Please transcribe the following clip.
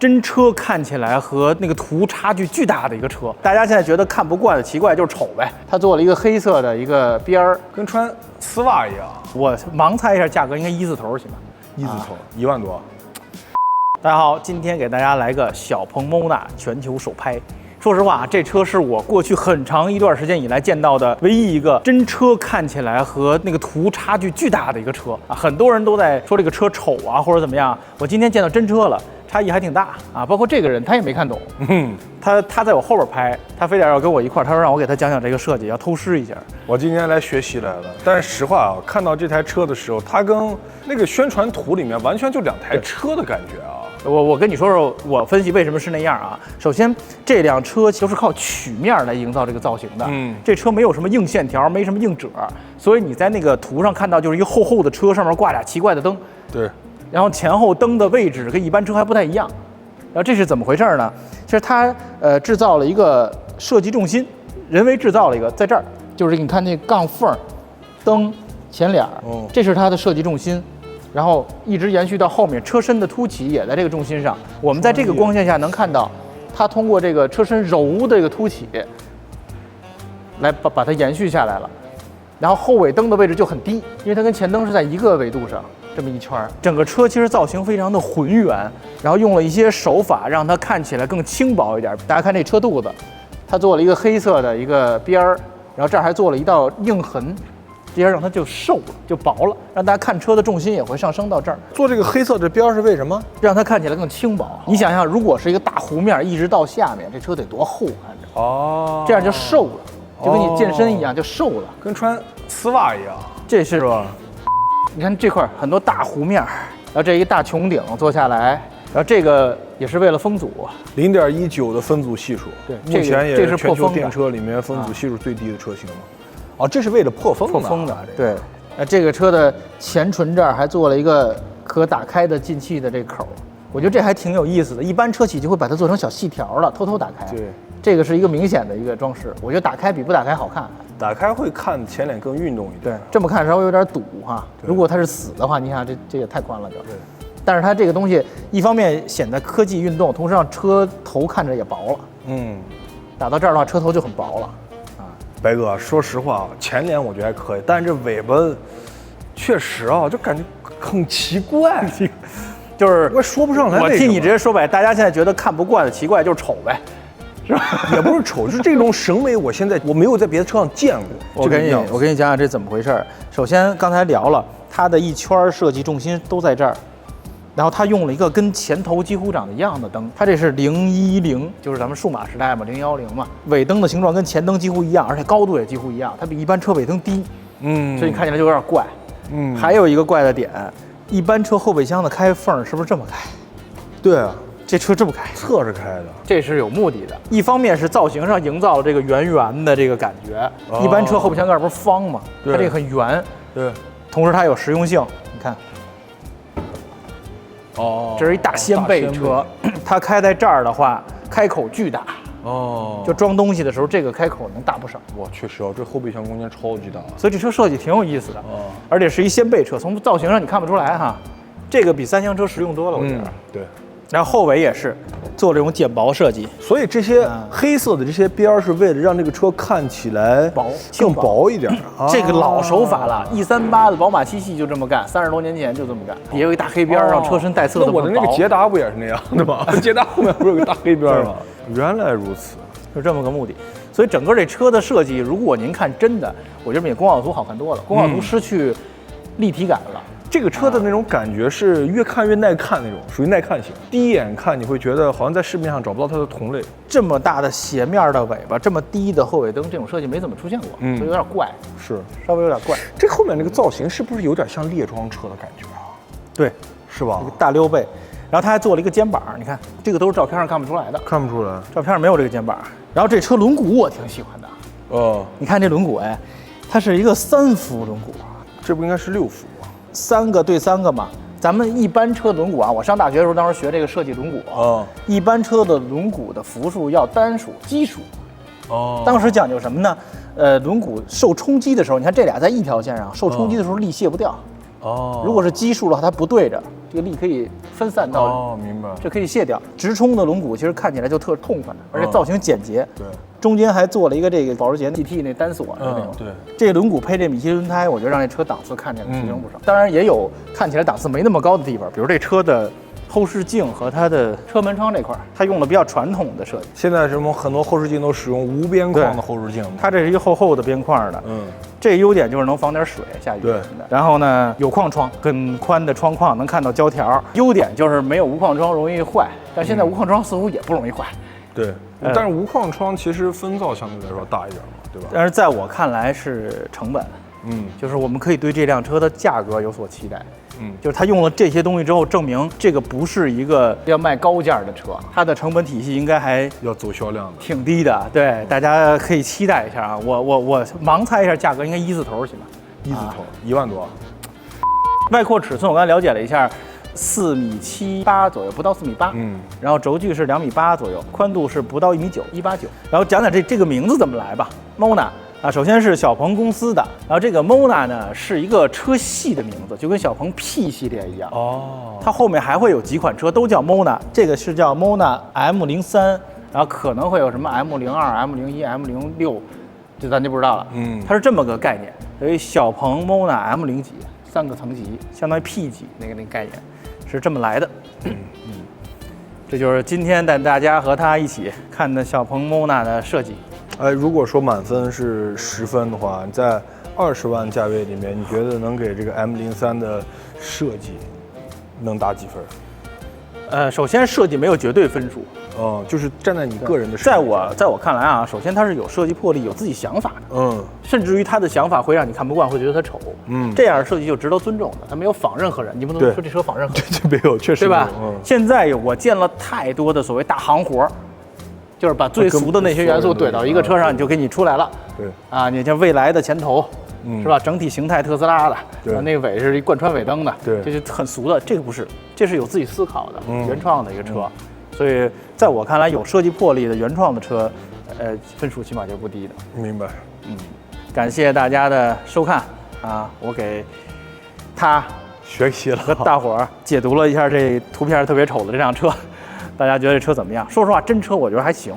真车看起来和那个图差距巨大的一个车，大家现在觉得看不惯的奇怪就是丑呗。它做了一个黑色的一个边儿，跟穿丝袜一样。我盲猜一下价格，应该一字头行吧？1字头，1万多。大家好，今天给大家来个小鹏 MONA 全球首拍。说实话，这车是我过去很长一段时间以来见到的唯一一个真车看起来和那个图差距巨大的一个车啊！很多人都在说这个车丑啊，或者怎么样。我今天见到真车了，差异还挺大啊！包括这个人他也没看懂，他在我后边拍，他非得要跟我一块儿，他说让我给他讲讲这个设计，要偷师一下。我今天来学习来了，但是实话啊，看到这台车的时候，它跟那个宣传图里面完全就两台车的感觉啊。我跟你说说，我分析为什么是那样啊。首先，这辆车都是靠曲面来营造这个造型的。这车没有什么硬线条，没什么硬褶，所以你在那个图上看到就是一个厚厚的车，上面挂俩奇怪的灯。对。然后前后灯的位置跟一般车还不太一样。然后这是怎么回事呢？其实它制造了一个设计重心，人为制造了一个在这儿，就是你看那杠缝、灯、前脸，这是它的设计重心。然后一直延续到后面，车身的凸起也在这个重心上。我们在这个光线下能看到，它通过这个车身柔的这个凸起，来把它延续下来了。然后后尾灯的位置就很低，因为它跟前灯是在一个纬度上，这么一圈。整个车其实造型非常的浑圆，然后用了一些手法让它看起来更轻薄一点。大家看这车肚子，它做了一个黑色的一个边儿，然后这儿还做了一道硬痕。这样让它就瘦了，就薄了，让大家看车的重心也会上升到这儿。做这个黑色的边是为什么？让它看起来更轻薄。你想想，如果是一个大弧面一直到下面，这车得多厚看着？哦，这样就瘦了，就跟你健身一样，就瘦了，跟穿丝袜一样。这是吧？你看这块很多大弧面，然后这一大穹顶做下来，然后这个也是为了风阻，0.19的分阻系数。对，目前也是全球电车里面分阻系数最低的车型了。哦，这是为了破风的。对，这个车的前唇这儿还做了一个可打开的进气的这口，我觉得这还挺有意思的。一般车企就会把它做成小细条了，偷偷打开。对，这个是一个明显的一个装饰，我觉得打开比不打开好看。打开会看前脸更运动一点。对，这么看稍微有点堵哈。如果它是死的话，你想这也太宽了就。对。但是它这个东西一方面显得科技运动，同时让车头看着也薄了。打到这儿的话，车头就很薄了。白哥，说实话啊，前脸我觉得还可以，但是这尾巴确实啊，就感觉很奇怪，就是我说不上来。我替你直接说呗，大家现在觉得看不惯的奇怪就是丑呗，是吧？也不是丑，就是这种审美，我现在我没有在别的车上见过。我跟你讲讲这怎么回事。首先刚才聊了，它的一圈设计重心都在这儿。然后它用了一个跟前头几乎长得一样的灯，它这是010，就是咱们数码时代嘛，010嘛。尾灯的形状跟前灯几乎一样，而且高度也几乎一样，它比一般车尾灯低，所以你看起来就有点怪。还有一个怪的点，一般车后备箱的开缝是不是这么开？对啊，这车这么开，侧着开的，这是有目的的。一方面是造型上营造了这个圆圆的这个感觉，一般车后备箱盖不是方嘛，它这个很圆，对，同时它有实用性，你看。这是一大掀背车，它开在这儿的话，开口巨大。就装东西的时候，这个开口能大不少。哇，确实啊，这后备箱空间超级大，所以这车设计挺有意思的。而且是一掀背车，从造型上你看不出来哈，这个比三厢车实用多了，我觉得。对。然后后尾也是做这种减薄设计，所以这些黑色的这些边是为了让这个车看起来更薄一点。这个老手法了，138的宝马7系就这么干，30多年前就这么干，底下有一大黑边，让车身带色的。那我的那个捷达不也是那样的吗？捷达后面不是有个大黑边吗？原来如此，是这么个目的。所以整个这车的设计，如果您看真的，我觉得比公告图好看多了。公告图失去立体感了。这个车的那种感觉是越看越耐看那种，属于耐看型。第一眼看你会觉得好像在市面上找不到它的同类。这么大的斜面的尾巴，这么低的后尾灯，这种设计没怎么出现过，所以有点怪。是，稍微有点怪。这后面那个造型是不是有点像猎装车的感觉啊？对，是吧？一个大溜背，然后它还做了一个肩膀，你看这个都是照片上看不出来的，看不出来，照片上没有这个肩膀。然后这车轮毂我挺喜欢的，你看这轮毂，哎，它是一个3幅轮毂，这不应该是6幅？ 3个对3个嘛，咱们一般车轮毂啊，我上大学的时候，当时学这个设计轮毂一般车的轮毂的伏数要单数奇数。当时讲究什么呢？轮毂受冲击的时候，你看这俩在一条线上，受冲击的时候力卸不掉。如果是奇数的话，它不对着，这个力可以分散到，哦，明白。这可以卸掉。直冲的轮毂其实看起来就特痛快，而且造型简洁。对，中间还做了一个这个保时捷 GT 那单锁的那种。对，这个轮毂配这米其林轮胎，我觉得让这车档次看起来提升不少。当然也有看起来档次没那么高的地方，比如这车的后视镜和它的车门窗这块，它用了比较传统的设计。现在什么很多后视镜都使用无边框的后视镜，它这是一个厚厚的边框的。这优点就是能防点水，下雨。对。然后呢，有框窗，很宽的窗框，能看到胶条。优点就是没有无框窗容易坏，但现在无框窗似乎也不容易坏。对。但是无框窗其实风噪相对来说大一点嘛，对吧？但是在我看来是成本。就是我们可以对这辆车的价格有所期待。就是它用了这些东西之后，证明这个不是一个要卖高价的车，它的成本体系应该还要走销量的，挺低的。对，大家可以期待一下啊。我盲猜一下价格，应该一字头行吧？1字头，1万多。外扩尺寸我刚才了解了一下，4.78米左右，不到4.8米。然后轴距是2.8米左右，宽度是不到1.9米，1.89。然后讲讲这个名字怎么来吧 ，Mona。首先是小鹏公司的，然后这个 Mona 呢是一个车系的名字，就跟小鹏 P 系列一样。它后面还会有几款车都叫 Mona， 这个是叫 Mona M03， 然后可能会有什么 M02、M01、M06，这咱就不知道了。它是这么个概念，所以小鹏 Mona M0级3个层级，相当于 P 级那个概念是这么来的。这就是今天带大家和他一起看的小鹏 Mona 的设计。如果说满分是10分的话，你在20万价位里面，你觉得能给这个 M03的设计能打几分？首先设计没有绝对分数，就是站在你个人的视角，在我看来啊，首先它是有设计魄力，有自己想法的，甚至于他的想法会让你看不惯，会觉得它丑，这样的设计就值得尊重的，他没有仿任何人，你不能说这车仿任何人，这没有，确实对吧？现在我见了太多的所谓大行活。就是把最俗的那些元素怼到一个车上，你就给你出来了。对啊，你像蔚来的前头，是吧？整体形态特斯拉的，那个尾是一贯穿尾灯的，对，这就很俗的。这个不是，这是有自己思考的、原创的一个车。所以在我看来，有设计魄力的原创的车，分数起码就是不低的。明白。感谢大家的收看啊！我给他学习了，和大伙儿解读了一下这图片特别丑的这辆车。大家觉得这车怎么样？说实话，真车我觉得还行。